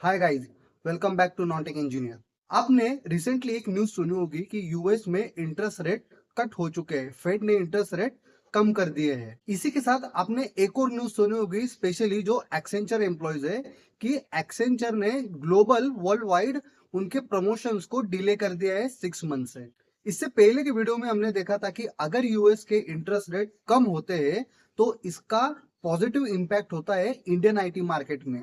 Hi guys, welcome back to non tech engineer. आपने recently एक news सुनी होगी कि यूएस में इंटरेस्ट रेट कट हो चुके हैं। फेड ने इंटरेस्ट रेट कम कर दिए हैं। इसी के साथ आपने एक और न्यूज सुनी होगी, स्पेशली जो एक्सेंचर एम्प्लॉयज है, कि एक्सेंचर ने ग्लोबल वर्ल्ड वाइड उनके प्रमोशंस को डिले कर दिया है 6 मंथ से। इससे पहले की वीडियो में हमने देखा था कि अगर यूएस के इंटरेस्ट रेट कम होते हैं तो इसका पॉजिटिव इंपैक्ट होता है इंडियन आईटी मार्केट में।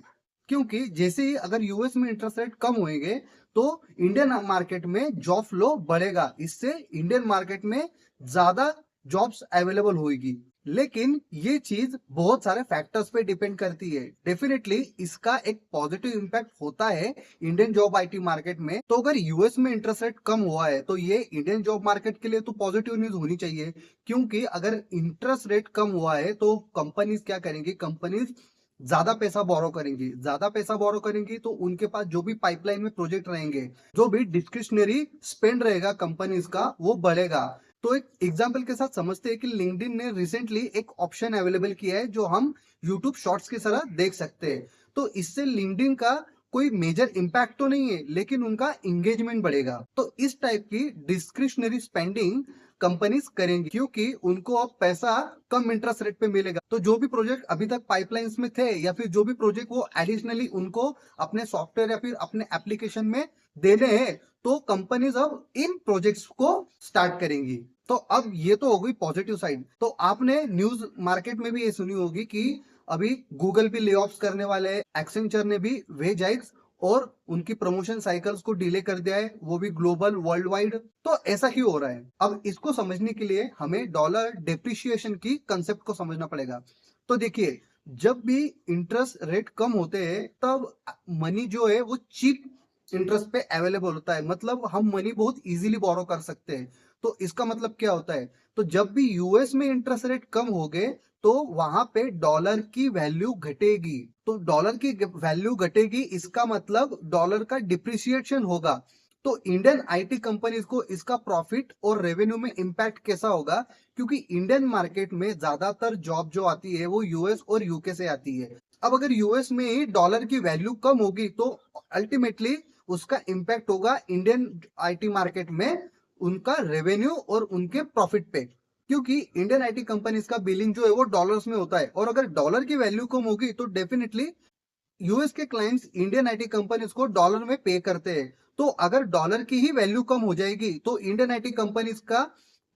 क्योंकि जैसे ही अगर यूएस में इंटरेस्ट रेट कम होंगे तो इंडियन मार्केट में जॉब फ्लो बढ़ेगा। इससे इंडियन मार्केट में ज्यादा जॉब्स अवेलेबल होगी। लेकिन ये चीज बहुत सारे फैक्टर्स पे डिपेंड करती है। डेफिनेटली इसका एक पॉजिटिव इंपैक्ट होता है इंडियन जॉब आईटी मार्केट में। तो अगर यूएस में इंटरेस्ट रेट कम हुआ है तो ये इंडियन जॉब मार्केट के लिए तो पॉजिटिव न्यूज होनी चाहिए। क्योंकि अगर इंटरेस्ट रेट कम हुआ है तो कंपनीज क्या करेंगी, कंपनीज ज्यादा पैसा बोरो करेंगी। ज्यादा पैसा बोरो करेंगी तो उनके पास जो भी पाइपलाइन में प्रोजेक्ट रहेंगे, जो भी डिस्क्रिशनरी स्पेंड रहेगा कंपनीज का, वो बढ़ेगा। तो एक एग्जांपल के साथ समझते हैं कि लिंक्डइन ने रिसेंटली एक ऑप्शन अवेलेबल किया है जो हम यूट्यूब शॉर्ट्स की तरह देख सकते हैं। तो इससे लिंक्डइन का कोई मेजर इम्पैक्ट तो नहीं है, लेकिन उनका एंगेजमेंट बढ़ेगा। तो इस टाइप की डिस्क्रिशनरी स्पेंडिंग कंपनीज करेंगी क्योंकि उनको अब पैसा कम इंटरेस्ट रेट पे मिलेगा। तो जो भी प्रोजेक्ट अभी तक पाइपलाइंस में थे या फिर जो भी प्रोजेक्ट वो एडिशनली उनको अपने सॉफ्टवेयर या फिर अपने एप्लीकेशन में देने हैं, तो कंपनीज अब इन प्रोजेक्ट्स को स्टार्ट करेंगी। तो अब ये तो हो गई पॉजिटिव साइड। तो आपने न्यूज मार्केट में भी ये सुनी होगी कि अभी गूगल भी ले ऑफ्स करने वाले हैं, एक्सेंचर ने भी वेज हाइक्स और उनकी प्रमोशन साइकिल्स को डिले कर दिया है, वो भी ग्लोबल वर्ल्ड वाइड। तो ऐसा क्यों हो रहा है? अब इसको समझने के लिए हमें डॉलर डेप्रिशिएशन की कंसेप्ट को समझना पड़ेगा। तो देखिए, जब भी इंटरेस्ट रेट कम होते हैं तब मनी जो है वो चीप इंटरेस्ट पे अवेलेबल होता है। मतलब हम मनी बहुत इजीली बोरो कर सकते हैं। तो इसका मतलब क्या होता है? तो जब भी यूएस में इंटरेस्ट रेट कम हो गए तो वहां पे डॉलर की वैल्यू घटेगी। तो डॉलर की वैल्यू घटेगी, इसका मतलब डॉलर का डिप्रिसिएशन होगा। तो इंडियन आईटी कंपनीज को इसका प्रॉफिट और रेवेन्यू में इंपैक्ट कैसा होगा? क्योंकि इंडियन मार्केट में ज्यादातर जॉब जो आती है वो यूएस और यूके से आती है। अब अगर यूएस में ही डॉलर की वैल्यू कम होगी तो अल्टीमेटली उसका इंपैक्ट होगा इंडियन आईटी मार्केट में, उनका रेवेन्यू और उनके प्रॉफिट पे। क्योंकि इंडियन आईटी कंपनीज का बिलिंग जो है वो डॉलर्स में होता है, और अगर डॉलर की वैल्यू कम होगी तो डेफिनेटली यूएस के क्लाइंट्स इंडियन आईटी कंपनीज को डॉलर में पे करते हैं। तो अगर डॉलर की ही वैल्यू कम हो जाएगी तो इंडियन आईटी कंपनीज का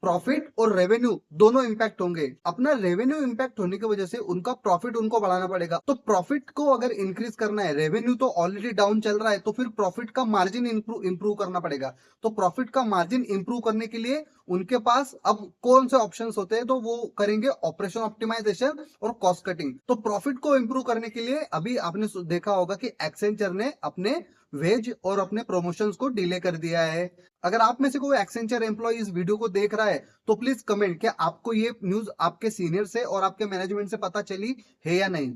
प्रॉफिट और रेवेन्यू दोनों इंपैक्ट होंगे। अपना रेवेन्यू इंपैक्ट होने की वजह से उनका प्रॉफिट उनको बढ़ाना पड़ेगा। तो प्रॉफिट को अगर इंक्रीज करना है, रेवेन्यू तो ऑलरेडी डाउन चल रहा है, तो फिर प्रॉफिट का मार्जिन इंप्रूव करना पड़ेगा। तो प्रॉफिट का मार्जिन इंप्रूव करने के लिए उनके पास अब कौन से ऑप्शंस होते हैं? तो वो करेंगे ऑपरेशन ऑप्टिमाइजेशन और कॉस्ट कटिंग। तो प्रॉफिट को इंप्रूव करने के लिए अभी आपने देखा होगा कि एक्सेंचर ने अपने वेज और अपने प्रमोशंस को डिले कर दिया है। अगर आप में से कोई एक्सेंचर एम्प्लॉय इस वीडियो को देख रहा है तो प्लीज कमेंट, क्या आपको ये न्यूज आपके सीनियर से और आपके मैनेजमेंट से पता चली है या नहीं।